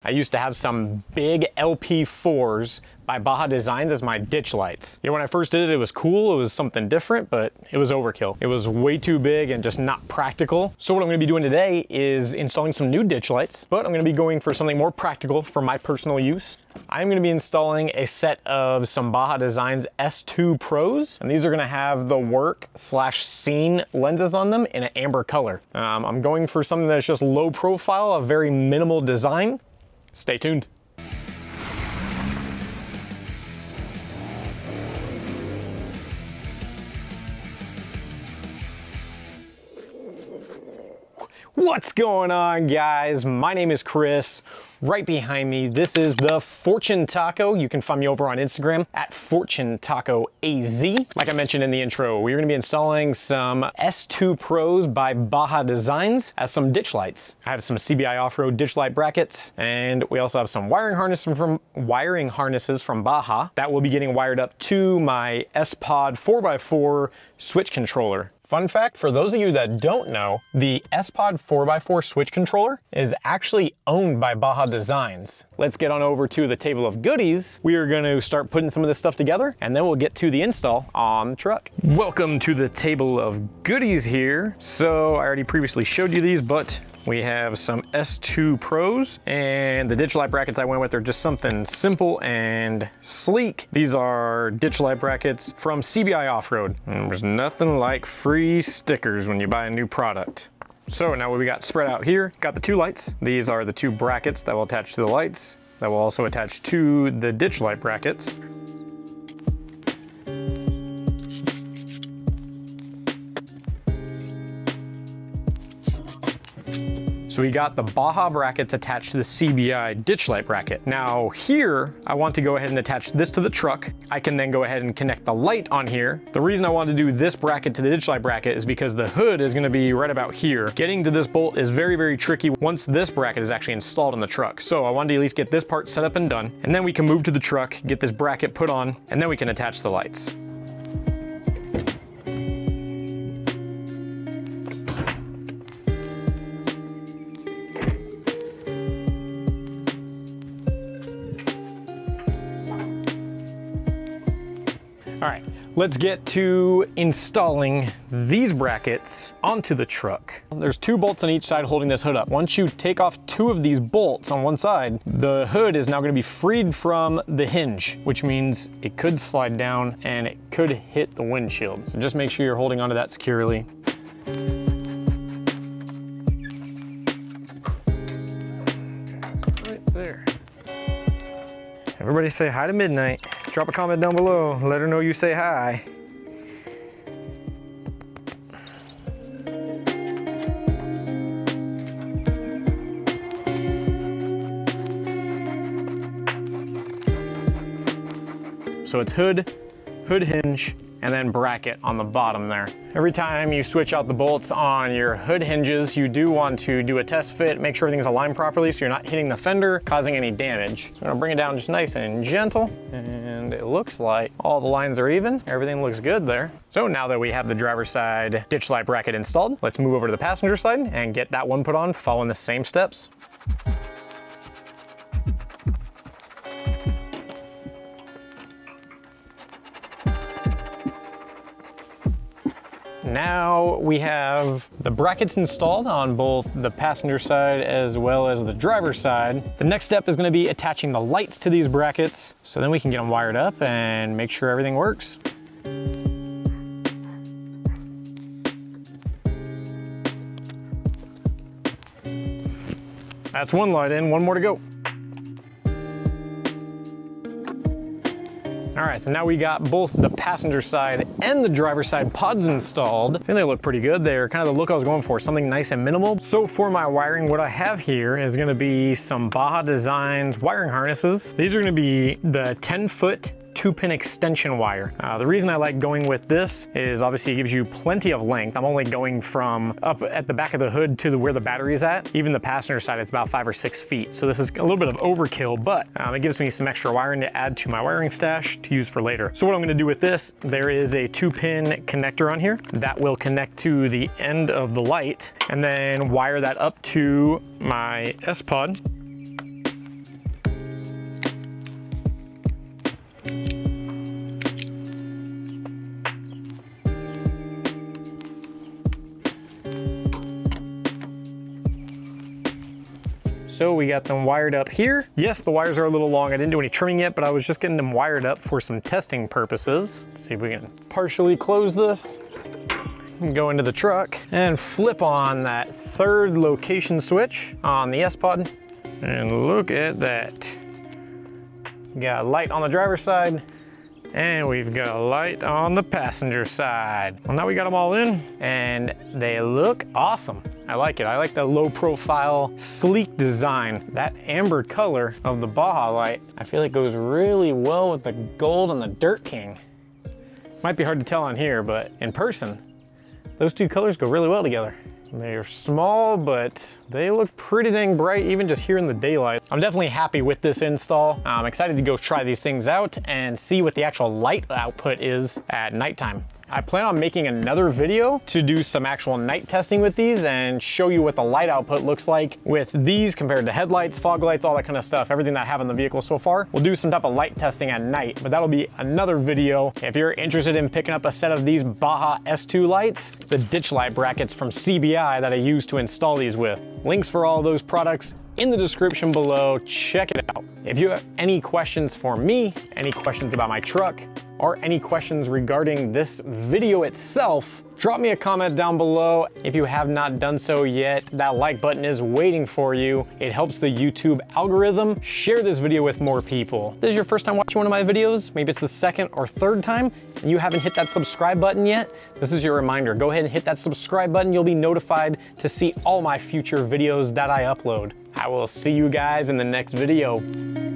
I used to have some big LP4s by Baja Designs as my ditch lights. Yeah, when I first did it, it was cool. It was something different, but it was overkill. It was way too big and just not practical. So what I'm gonna be doing today is installing some new ditch lights, but I'm gonna be going for something more practical for my personal use. I'm gonna be installing a set of some Baja Designs S2 Pros, and these are gonna have the work/scene lenses on them in an amber color. I'm going for something that's just low profile, a very minimal design. Stay tuned. What's going on, guys? My name is Chris. Right behind me, this is the Fortune Taco. You can find me over on Instagram at Fortune Taco AZ. Like I mentioned in the intro, we're gonna be installing some S2 Pros by Baja Designs as some ditch lights. I have some CBI Offroad ditch light brackets, and we also have some wiring harnesses from Baja that will be getting wired up to my S-Pod 4x4 switch controller. Fun fact, for those of you that don't know, the S-Pod 4x4 switch controller is actually owned by Baja Designs. Let's get on over to the table of goodies. We are going to start putting some of this stuff together, and then we'll get to the install on the truck. Welcome to the table of goodies here. So I already previously showed you these, but we have some S2 Pros, and the ditch light brackets I went with are just something simple and sleek. These are ditch light brackets from CBI Offroad. And there's nothing like free stickers when you buy a new product. So now what we got spread out here, got the two lights. These are the two brackets that will attach to the lights, that will also attach to the ditch light brackets. So we got the Baja brackets attached to the CBI ditch light bracket. Now here, I want to go ahead and attach this to the truck. I can then go ahead and connect the light on here. The reason I wanted to do this bracket to the ditch light bracket is because the hood is gonna be right about here. Getting to this bolt is very, very tricky once this bracket is actually installed in the truck. So I wanted to at least get this part set up and done, and then we can move to the truck, get this bracket put on, and then we can attach the lights. All right, let's get to installing these brackets onto the truck. There's two bolts on each side holding this hood up. Once you take off two of these bolts on one side, the hood is now gonna be freed from the hinge, which means it could slide down and it could hit the windshield. So just make sure you're holding onto that securely. Right there. Everybody say hi to Midnight. Drop a comment down below, let her know you say hi. So it's hood, hinge, and then bracket on the bottom there. Every time you switch out the bolts on your hood hinges, you do want to do a test fit, make sure everything's aligned properly so you're not hitting the fender, causing any damage. So I'm gonna bring it down just nice and gentle, and it looks like all the lines are even. Everything looks good there. So now that we have the driver's side ditch light bracket installed, let's move over to the passenger side and get that one put on, following the same steps. Now we have the brackets installed on both the passenger side as well as the driver's side. The next step is going to be attaching the lights to these brackets, so then we can get them wired up and make sure everything works. That's one light in, one more to go. All right, so now we got both the passenger side and the driver's side pods installed. I think they look pretty good. They're kind of the look I was going for, something nice and minimal. So for my wiring, what I have here is gonna be some Baja Designs wiring harnesses. These are gonna be the 10-foot 2-pin extension wire. The reason I like going with this is obviously it gives you plenty of length. I'm only going from up at the back of the hood to where the battery is at. Even the passenger side, it's about 5 or 6 feet. So this is a little bit of overkill, but it gives me some extra wiring to add to my wiring stash to use for later. So what I'm gonna do with this, there is a 2-pin connector on here that will connect to the end of the light and then wire that up to my S-Pod. So we got them wired up here. Yes, the wires are a little long. I didn't do any trimming yet, but I was just getting them wired up for some testing purposes. Let's see if we can partially close this. Go into the truck and flip on that third location switch on the S-Pod. And look at that. Got a light on the driver's side, and we've got a light on the passenger side. Well, now we got them all in, and they look awesome. I like it. I like the low profile, sleek design. That amber color of the Baja light, I feel like goes really well with the gold on the Dirt King. Might be hard to tell on here, but in person, those two colors go really well together. They're small, but they look pretty dang bright, even just here in the daylight. I'm definitely happy with this install. I'm excited to go try these things out and see what the actual light output is at nighttime. I plan on making another video to do some actual night testing with these and show you what the light output looks like with these compared to headlights, fog lights, all that kind of stuff, everything that I have in the vehicle so far. We'll do some type of light testing at night, but that'll be another video. If you're interested in picking up a set of these Baja S2 lights, the ditch light brackets from CBI that I use to install these with. Links for all those products in the description below. Check it out. If you have any questions for me, any questions about my truck, or any questions regarding this video itself, drop me a comment down below. If you have not done so yet, that like button is waiting for you. It helps the YouTube algorithm. Share this video with more people. If this is your first time watching one of my videos, maybe it's the second or third time, and you haven't hit that subscribe button yet, this is your reminder. Go ahead and hit that subscribe button. You'll be notified to see all my future videos that I upload. I will see you guys in the next video.